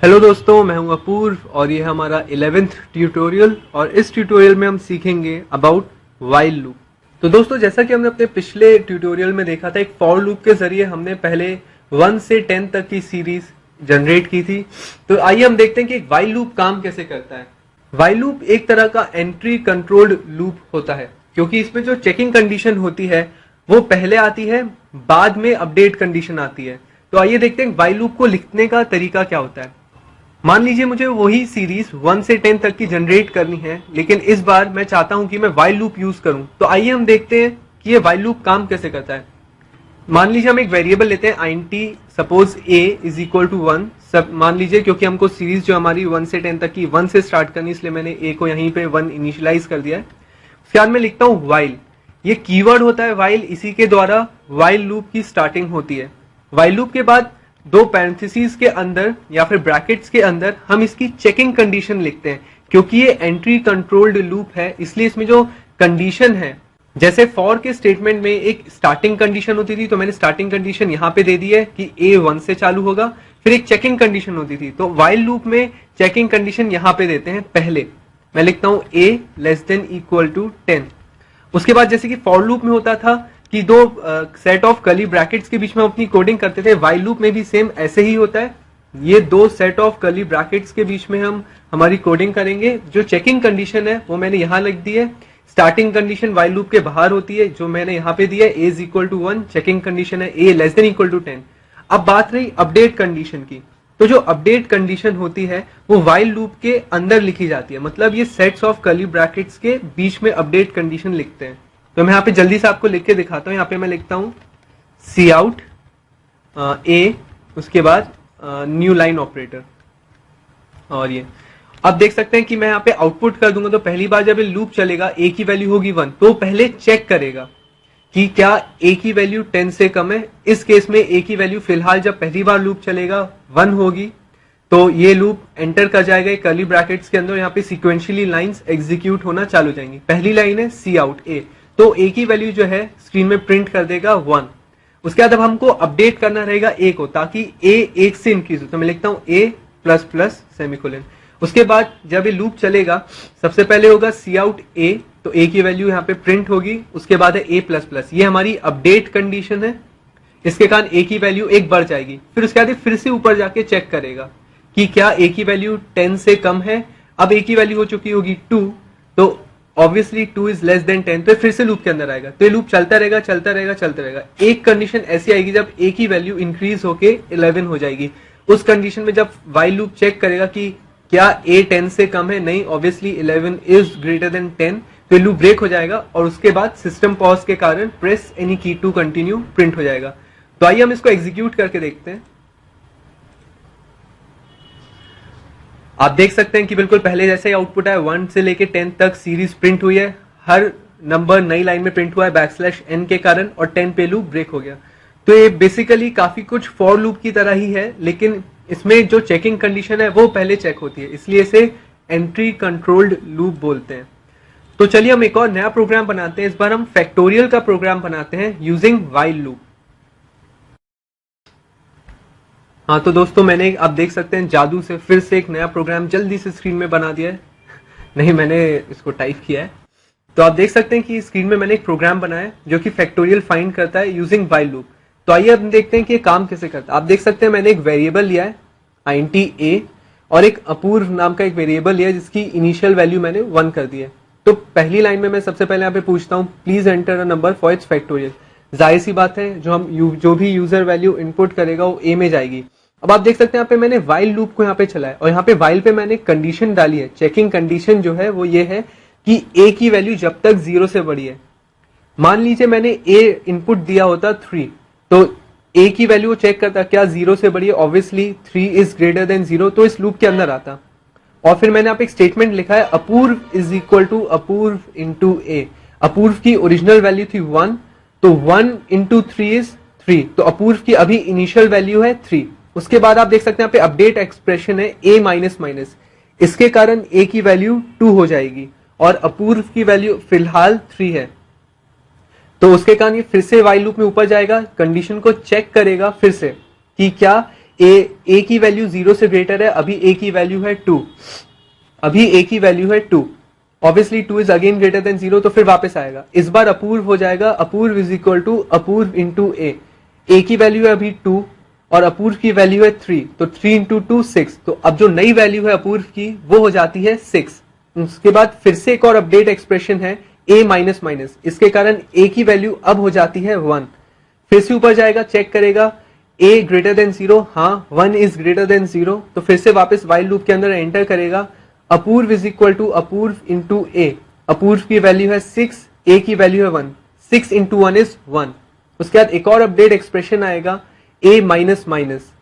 Hello दोस्तों, मैं हूं अपूर्व और ये है हमारा 11th ट्यूटोरियल। और इस ट्यूटोरियल में हम सीखेंगे अबाउट वाइल लूप। तो दोस्तों, जैसा कि हमने अपने पिछले ट्यूटोरियल में देखा था, एक फॉर लूप के जरिए हमने पहले 1 से 10 तक की सीरीज जनरेट की थी। तो आइए हम देखते हैं कि एक वाइल लूप काम कैसे करता है। वाइल लूप एक तरह का एंट्री कंट्रोल्ड लूप होता है, क्योंकि इसमें जो चेकिंग कंडीशन होती है वो पहले आती है, बाद में अपडेट कंडीशन आती है। तो आइए देखते हैं वाइल लूप को लिखने का तरीका क्या होता है। मान लीजिए मुझे वही सीरीज 1 से 10 तक की जनरेट करनी है, लेकिन इस बार मैं चाहता हूं कि मैं वाइल लूप यूज करूं। तो आइए हम देखते हैं कि ये वाइल लूप काम कैसे करता है। मान लीजिए हम एक वेरिएबल लेते हैं int suppose a is equal to 1। सब मान लीजिए, क्योंकि हमको सीरीज जो हमारी 1 से 10 तक की 1 से स्टार्ट करनी, इसलिए मैंने a को यहीं पे 1 इनिशियलाइज कर दिया है। उसके बाद मैं लिखता हूं वाइल। ये कीवर्ड होता है वाइल, इसी के द्वारा वाइल लूप की स्टार्टिंग होती है। वाइल लूप के बाद दो पैरेंथेसिस के अंदर या फिर ब्रैकेट्स के अंदर हम इसकी चेकिंग कंडीशन लिखते हैं। क्योंकि ये एंट्री कंट्रोल्ड लूप है, इसलिए इसमें जो कंडीशन है, जैसे फॉर के स्टेटमेंट में एक स्टार्टिंग कंडीशन होती थी, तो मैंने स्टार्टिंग कंडीशन यहां पे दे दी है कि a 1 से चालू होगा। फिर एक चेकिंग कंडीशन होती थी, तो वाइल लूप में चेकिंग कंडीशन यहां पे देते हैं पहले। मैं लिखता हूं a less than equal to 10। उसके बाद जैसे कि फॉर लूप में होता था कि दो सेट ऑफ कर्ली ब्रैकेट्स के बीच में अपनी कोडिंग करते थे, वाइल लूप में भी सेम ऐसे ही होता है। ये दो सेट ऑफ कर्ली ब्रैकेट्स के बीच में हम हमारी कोडिंग करेंगे। जो चेकिंग कंडीशन है वो मैंने यहां लिख दी है। स्टार्टिंग कंडीशन वाइल लूप के बाहर होती है, जो मैंने यहां पे दिया है a is equal to 1। Checking condition है a less than equal to 10। अब बात रही अपडेट कंडीशन की, तो जो अपडेट कंडीशन होती है वो वाइल लूप के अंदर लिखी जाती है। मतलब ये सेट्स ऑफ कर्ली ब्रैकेट्स के बीच में अपडेट कंडीशन लिखते हैं। तो मैं यहाँ पे जल्दी से आपको लिख के दिखाता हूं। यहाँ पे मैं लिखता हूं सी आउट ए, उसके बाद न्यू लाइन ऑपरेटर। और ये अब देख सकते हैं कि मैं यहाँ पे आउटपुट कर दूंगा, तो पहली बार जब ये लूप चलेगा a की वैल्यू होगी 1, तो पहले चेक करेगा कि क्या a की वैल्यू 10 से कम है। इस केस में a की वैल्यू फिलहाल जब पहली बार लूप चलेगा 1 होगी, तो ये लूप एंटर कर जाएगा कर्ली ब्रैकेट्स के अंदर। यहाँ पे सीक्वेंशियली लाइंस एग्जीक्यूट होना चालू हो जाएंगी। पहली लाइन है सी आउट ए, तो a की वैल्यू जो है स्क्रीन में प्रिंट कर देगा 1। उसके बाद अब हमको अपडेट करना रहेगा a को, ताकि a 1 से इंक्रीज हो। तो मैं लिखता हूं a प्लस प्लस सेमीकोलन। उसके बाद जब ये लूप चलेगा, सबसे पहले होगा सी आउट a, तो a की वैल्यू यहाँ पे प्रिंट होगी। उसके बाद है a प्लस प्लस, ये हमारी अपडेट कंडीशन है। इसके कारण a की वैल्यू 1 बढ़ जाएगी। फिर उसके बाद फिर से ऊपर जाके चेक करेगा कि क्या a की वैल्यू 10 से कम है। अब a की वैल्यू हो चुकी होगी 2, तो ऑब्वियसली 2 इज लेस देन 10, तो फिर से लूप के अंदर आएगा। तो ये लूप चलता रहेगा चलता रहेगा चलता रहेगा। एक कंडीशन ऐसी आएगी जब a की वैल्यू इंक्रीज होके 11 हो जाएगी। उस कंडीशन में जब वाइल लूप चेक करेगा कि क्या a 10 से कम है, नहीं, ऑब्वियसली 11 इज ग्रेटर देन 10, तो लूप ब्रेक हो जाएगा। और उसके बाद सिस्टम पॉज के कारण प्रेस एनी की टू कंटिन्यू प्रिंट हो जाएगा। तो आइए हम इसको एग्जीक्यूट करके देखते हैं। आप देख सकते हैं कि बिल्कुल पहले जैसे ही आउटपुट है, 1 से लेके 10 तक सीरीज प्रिंट हुई है। हर नंबर नई लाइन में प्रिंट हुआ है \n के कारण, और 10 पे लूप ब्रेक हो गया। तो ये बेसिकली काफी कुछ फॉर लूप की तरह ही है, लेकिन इसमें जो चेकिंग कंडीशन है वो पहले चेक होती है, इसलिए इसे एंट्री कंट्रोल्ड लूप बोलते हैं। तो चलिए हम एक और नया प्रोग्राम बनाते हैं। इस बार हम फैक्टोरियल का प्रोग्राम बनाते हैं यूजिंग वाइल लूप। हाँ, तो दोस्तों मैंने, आप देख सकते हैं, जादू से फिर से एक नया प्रोग्राम जल्दी से स्क्रीन में बना दिया है। नहीं, मैंने इसको टाइप किया है। तो आप देख सकते हैं कि स्क्रीन में मैंने एक प्रोग्राम बनाया है जो कि फैक्टोरियल फाइंड करता है यूजिंग वाइल लूप। तो आइए अब देखते हैं कि ये काम कैसे करता है। आप देख सकते हैं मैंने एक वेरिएबल लिया है int a, और एक अपूर्व नाम का एक वेरिएबल लिया है जिसकी इनिशियल वैल्यू मैंने 1 कर दी है। तो पहली लाइन में मैं सबसे पहले यहाँ पे पूछता हूँ please enter a number for its factorial. जाहिर सी बात है, जो भी यूजर वैल्यू इनपुट करेगा वो a में जाएगी। अब आप देख सकते हैं यहाँ पे मैंने वाइल लूप को यहाँ पे चलाया, और यहाँ पे वाइल पे मैंने कंडीशन डाली है। चेकिंग कंडीशन जो है वो ये है कि a की वैल्यू जब तक 0 से बड़ी है। मान लीजिए मैंने a इनपुट दिया होता 3, तो a की वैल्यू चेक करता क्या 0 से बड़ी है, ऑब्वियसली 3 इज ग्रेटर देन 0, तो इस लूप के अंदर आता। और फिर मैंने यहाँ पे एक स्टेटमेंट लिखा है Apurva is equal to Apurva into a। Apurva की ओरिजिनल वैल्यू थी 1, तो 1 इंटू 3 इज 3, तो अपूर्व की अभी इनिशियल वैल्यू है 3। उसके बाद आप देख सकते हैं यहाँ पे अपडेट एक्सप्रेशन है a माइनस माइनस, इसके कारण a की वैल्यू 2 हो जाएगी और अपूर्व की वैल्यू फिलहाल 3 है। तो उसके कारण ये फिर से वाइल लूप में ऊपर जाएगा, कंडीशन को चेक करेगा फिर से कि क्या ए की वैल्यू 0 से ग्रेटर है, अभी ए की वैल्यू है 2, अभी ए की वैल्यू है 2, obviously 2 is again greater than 0, तो फिर वापस आएगा। इस बार अपूर्व हो जाएगा, Apurva is equal to Apurva into A की वैल्यू है अभी 2 और अपूर्व की वैल्यू है 3, तो 3 इंटू 2 6, तो अब जो नई वैल्यू है अपूर्व की वो हो जाती है 6। उसके बाद फिर से एक और अपडेट एक्सप्रेशन है a माइनस माइनस, इसके कारण a की वैल्यू अब हो जाती है 1। फिर से ऊपर जाएगा, चेक करेगा a ग्रेटर देन 0, हाँ 1 इज ग्रेटर देन 0, तो फिर से वापस while लूप के अंदर एंटर करेगा, Apurva is equal to Apurva into a, Apurva की वैल्यू है 6, a की वैल्यू है 1, 6 इंटू 1 इज 1। उसके बाद एक और अपडेट एक्सप्रेशन आएगा a माइनस माइनस,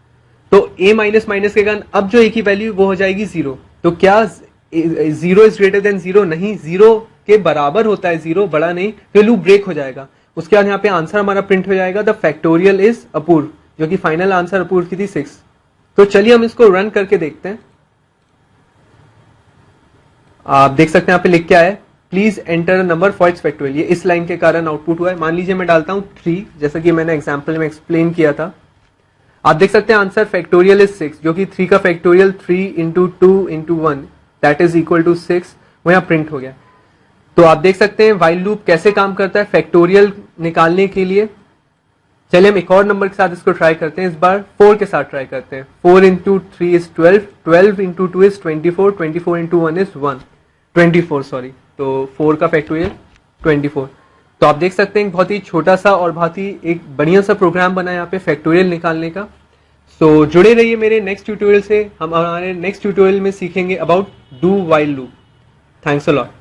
तो a माइनस माइनस के कारण अब जो a की वैल्यू वो हो जाएगी 0। तो क्या 0 इज ग्रेटर देन 0? नहीं, 0 के बराबर होता है 0, बड़ा नहीं, तो लूप ब्रेक हो जाएगा। उसके बाद यहाँ पे आंसर हमारा प्रिंट हो जाएगा, द फैक्टोरियल इज अपूर्व, जो कि फाइनल आंसर अपूर्व की थी 6। तो चलिए हम इसको रन करके देखते हैं। आप देख सकते हैं यहाँ पे लिख के आया है, please enter number for its factorial, ये इस लाइन के कारण आउटपुट हुआ है। मान लीजिए मैं डालता हूं 3, जैसा कि मैंने एग्जाम्पल में एक्सप्लेन किया था। आप देख सकते हैं आंसर फैक्टोरियल इज 6, जो कि 3 का factorial 3 into 2 into 1 that is equal to 6, वो यहाँ प्रिंट हो गया। तो आप देख सकते हैं व्हाइल लूप कैसे काम करता है फैक्टोरियल निकालने के लिए। चलिए हम एक और नंबर के साथ इसको ट्राई करते हैं, इस बार 4 के साथ ट्राई करते हैं। 4 into 3 is 12, 12 into 2 is 24, 24 into 1 is 1, 24 sorry, तो 4 का फैक्टोरियल 24। तो आप देख सकते हैं बहुत ही छोटा सा और बहुत ही एक बढ़िया सा प्रोग्राम बना है यहाँ पे फैक्टोरियल निकालने का। सो जुड़े रहिए मेरे नेक्स्ट ट्यूटोरियल से, हम हमारे नेक्स्ट ट्यूटोरियल में सीखेंगे about do while loop. Thanks a lot.